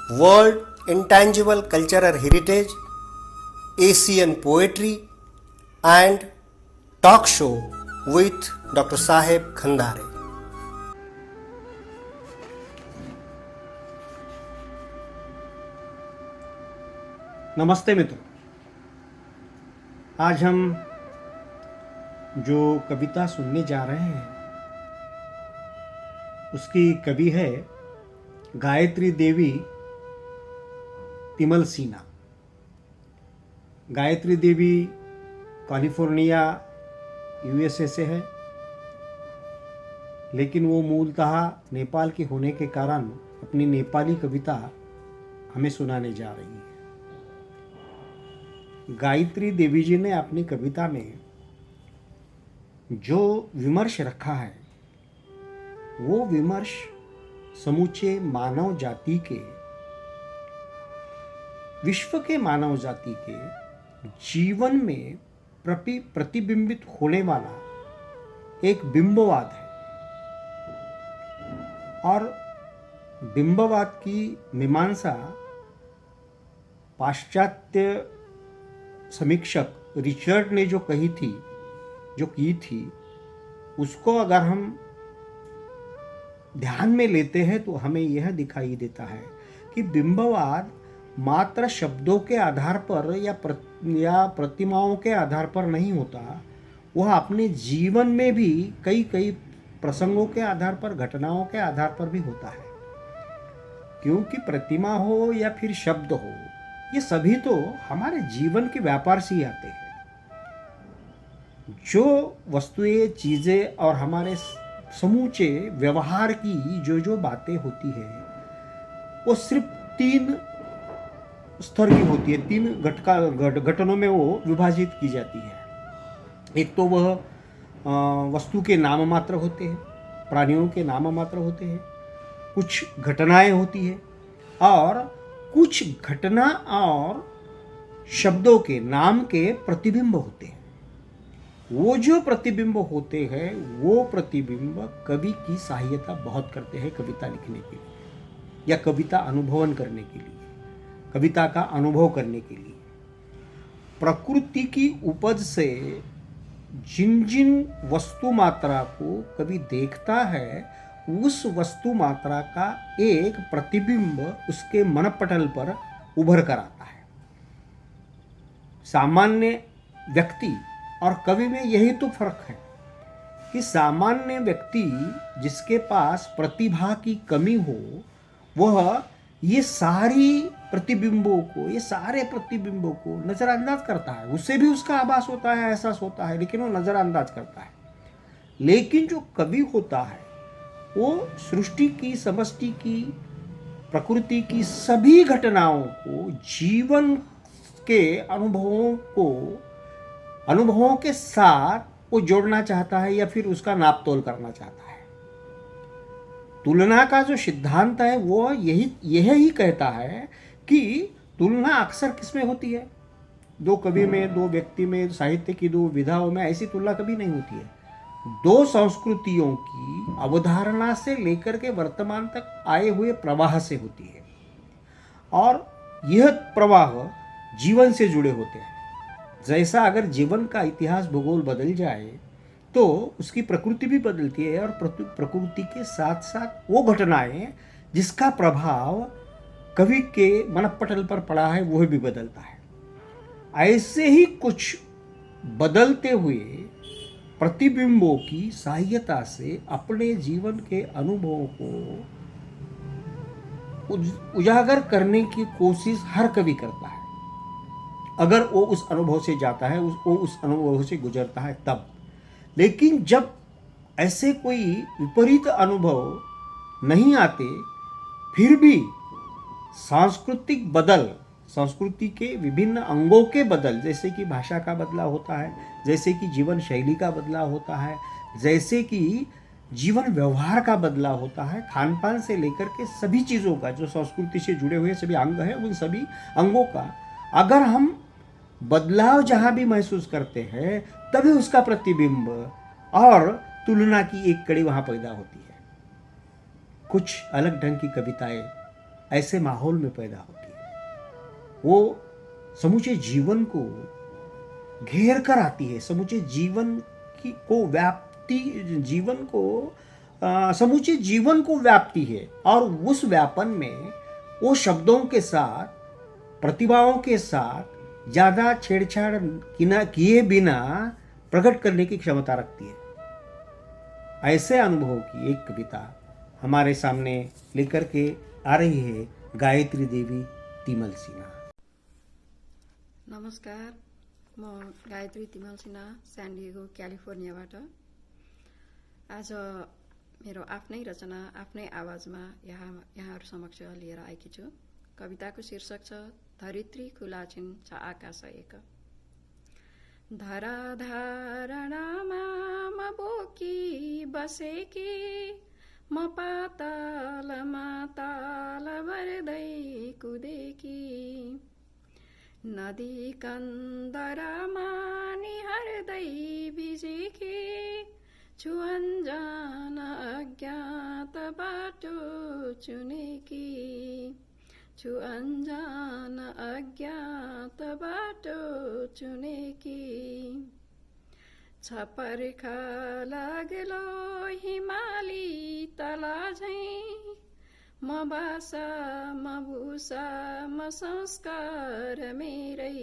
World Intangible Cultural Heritage, Asian Poetry, and talk show with Dr. Saheb Khandare. नमस्ते मित्रों, आज हम जो कविता सुनने जा रहे हैं उसकी कवि है गायत्री देवी तिमल सिन्हा। गायत्री देवी कैलिफोर्निया यूएसए से है, लेकिन वो मूलतः नेपाल की होने के कारण अपनी नेपाली कविता हमें सुनाने जा रही है। गायत्री देवी जी ने अपनी कविता में जो विमर्श रखा है वो विमर्श समूचे मानव जाति के, विश्व के मानव जाति के जीवन में प्रतिबिंबित होने वाला एक बिंबवाद है। और बिंबवाद की मीमांसा पाश्चात्य समीक्षक रिचर्ड ने जो की थी उसको अगर हम ध्यान में लेते हैं तो हमें यह दिखाई देता है कि बिंबवाद मात्र शब्दों के आधार पर या प्रतिमाओं के आधार पर नहीं होता, वह अपने जीवन में भी कई प्रसंगों के आधार पर, घटनाओं के आधार पर भी होता है। क्योंकि प्रतिमा हो या फिर शब्द हो, ये सभी तो हमारे जीवन के व्यापार से ही आते हैं। जो वस्तुएं, चीजें और हमारे समूचे व्यवहार की जो बातें होती है वो सिर्फ 3 स्तर की होती है, 3 घटनों में वो विभाजित की जाती है। एक तो वह वस्तु के नाम मात्र होते हैं, प्राणियों के नाम मात्र होते हैं, कुछ घटनाएं होती है, और कुछ घटना और शब्दों के नाम के प्रतिबिंब होते हैं। वो जो प्रतिबिंब होते हैं वो प्रतिबिंब कवि की सहायता बहुत करते हैं कविता लिखने के लिए या कविता अनुभवन करने के लिए, कविता का अनुभव करने के लिए। प्रकृति की उपज से जिन वस्तु मात्रा को कवि देखता है, उस वस्तु मात्रा का एक प्रतिबिंब उसके मनपटल पर उभर कर आता है। सामान्य व्यक्ति और कवि में यही तो फर्क है कि सामान्य व्यक्ति जिसके पास प्रतिभा की कमी हो, वह ये सारे प्रतिबिंबों को नजरअंदाज करता है। उससे भी उसका आभास होता है, एहसास होता है, लेकिन वो नजरअंदाज करता है। लेकिन जो कवि होता है वो सृष्टि की, समष्टि की, प्रकृति की सभी घटनाओं को, जीवन के अनुभवों के साथ वो जोड़ना चाहता है या फिर उसका नापतोल करना चाहता है। तुलना का जो सिद्धांत है वो यही कहता है कि तुलना अक्सर किसमें होती है? 2 कवि में, 2 व्यक्ति में, साहित्य की 2 विधाओं में ऐसी तुलना कभी नहीं होती है। 2 संस्कृतियों की अवधारणा से लेकर के वर्तमान तक आए हुए प्रवाह से होती है, और यह प्रवाह जीवन से जुड़े होते हैं। जैसा अगर जीवन का इतिहास, भूगोल बदल जाए तो उसकी प्रकृति भी बदलती है, और प्रकृति के साथ साथ वो घटनाएं जिसका प्रभाव कवि के मनपटल पर पड़ा है वह भी बदलता है। ऐसे ही कुछ बदलते हुए प्रतिबिंबों की सहायता से अपने जीवन के अनुभवों को उजागर करने की कोशिश हर कवि करता है, अगर वो उस अनुभव से जाता है, वो उस अनुभव से गुजरता है तब। लेकिन जब ऐसे कोई विपरीत अनुभव नहीं आते, फिर भी सांस्कृतिक बदल, संस्कृति के विभिन्न अंगों के बदल, जैसे कि भाषा का बदलाव होता है, जैसे कि जीवन शैली का बदलाव होता है, जैसे कि जीवन व्यवहार का बदलाव होता है, खान पान से लेकर के सभी चीज़ों का, जो संस्कृति से जुड़े हुए सभी अंग हैं, उन सभी अंगों का अगर हम बदलाव जहाँ भी महसूस करते हैं, तभी उसका प्रतिबिंब और तुलना की एक कड़ी वहाँ पैदा होती है। कुछ अलग ढंग की कविताएं ऐसे माहौल में पैदा होती है। वो समूचे जीवन को घेर कर आती है, समूचे जीवन की को व्याप्ति, जीवन को समूचे जीवन को व्याप्ति है। और उस व्यापन में वो शब्दों के साथ, प्रतिभाओं के साथ ज्यादा छेड़छाड़ किए बिना प्रकट करने की क्षमता रखती है। ऐसे अनुभव की एक कविता हमारे सामने लेकर के आ रही है गायत्री देवी तिमल सिन्हा। नमस्कार, म गायत्री तिमल सिन्हा, सैन डिएगो क्यालिफोर्नियाबाट। आज मेरो आफ्नै रचना आफ्नै आवाजमा यहाँहरू समक्ष लिएर आएकी छु। कविताको शीर्षक छ धरित्री खुला छिन् छ आकाश एक। धराधारणामा म बोकी बसेकी, म पातालमा ताल भर्दै कुदेकी, नदी कन्दरमा निहार्दै भिजेकी, छु अनजान अज्ञात बाटो चुनेकी, छु अनजान अज्ञात बाटो चुनेकी। छ पर्खा लाग्लो हिमाली तला झैं, म भाषा म भूषा म संस्कार मेरै,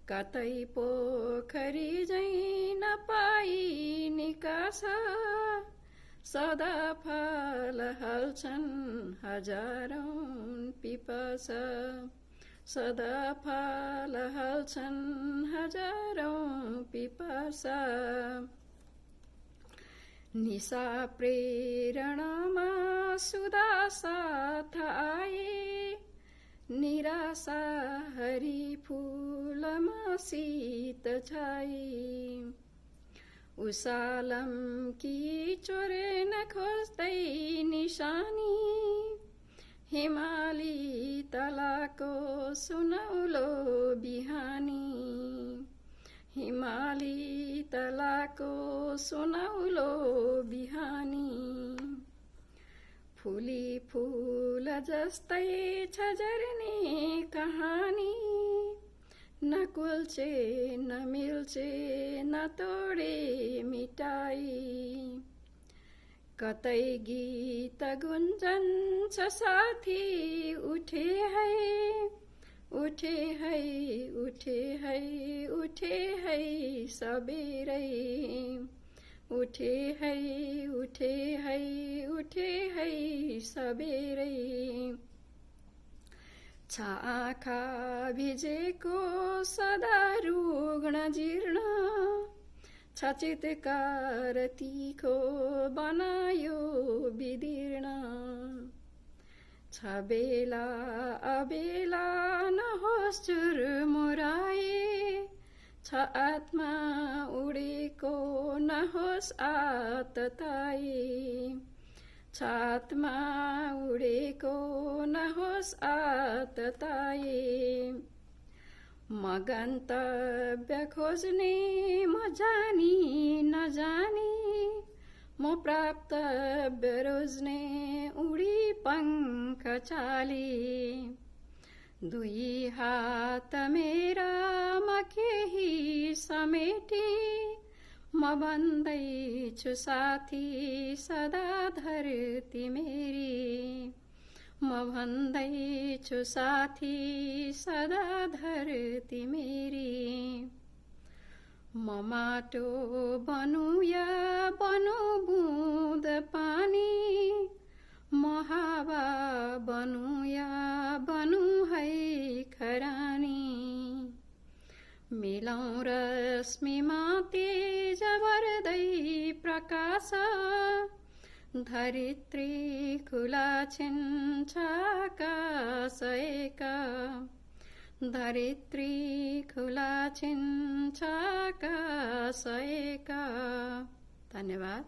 कतै पोखरी झैं नपाई निकास, सदा फल हाल्छन् हजारौं पिपास, सदा फल हाल्छन् हजारौं पिपास। निशा प्रेरणामा सुधा साथ आए, निराशा हरि फूलमा शीत छाई, उसालम की चोरेन खोज्दै निशानी, हिमाली तलाको सुनौलो बिहानी, हिमाली तलाको सुनौलो बिहानी। फुली फूल जस्तै छ झर्ने कहानी, न कुल्चे न मिल्चे न तोडे मिटाई, कतै गीत गुन्जन्छ साथी उठे है, उठे है उठे है उठे है सबेरै, उठे है उठे है उठे है सबेरै। छ आँखा भिजेको सदा रुग्ण जीर्ण, छ चितकार तीखो बनायो विदीर्ण, छ बेला अबेला नहोस् चुरमुराए, छ आत्मा उडेको नहोस् आतताई, छ आत्मा उडेको नहोस् आतताई। म गन्तव्य खोज्ने म जानी नजानी, म प्राप्तव्य रोज्ने उडी पंख चाली, दुई हात मेरा म केही समेटी, म भन्दैछु साथी सदा धरती मेरी, म भन्दैछु साथी सदा धरती मेरी। म माटो बनु या बनु बूँद पानी, म हावा बनु या बनु है खरानी, मिलौं रश्मिमा तेज भर्दै प्रकाश, धरित्री खुला छिन् छ आकाश एक, धरित्री खुला छिन् छ आकाश एक। धन्यवाद।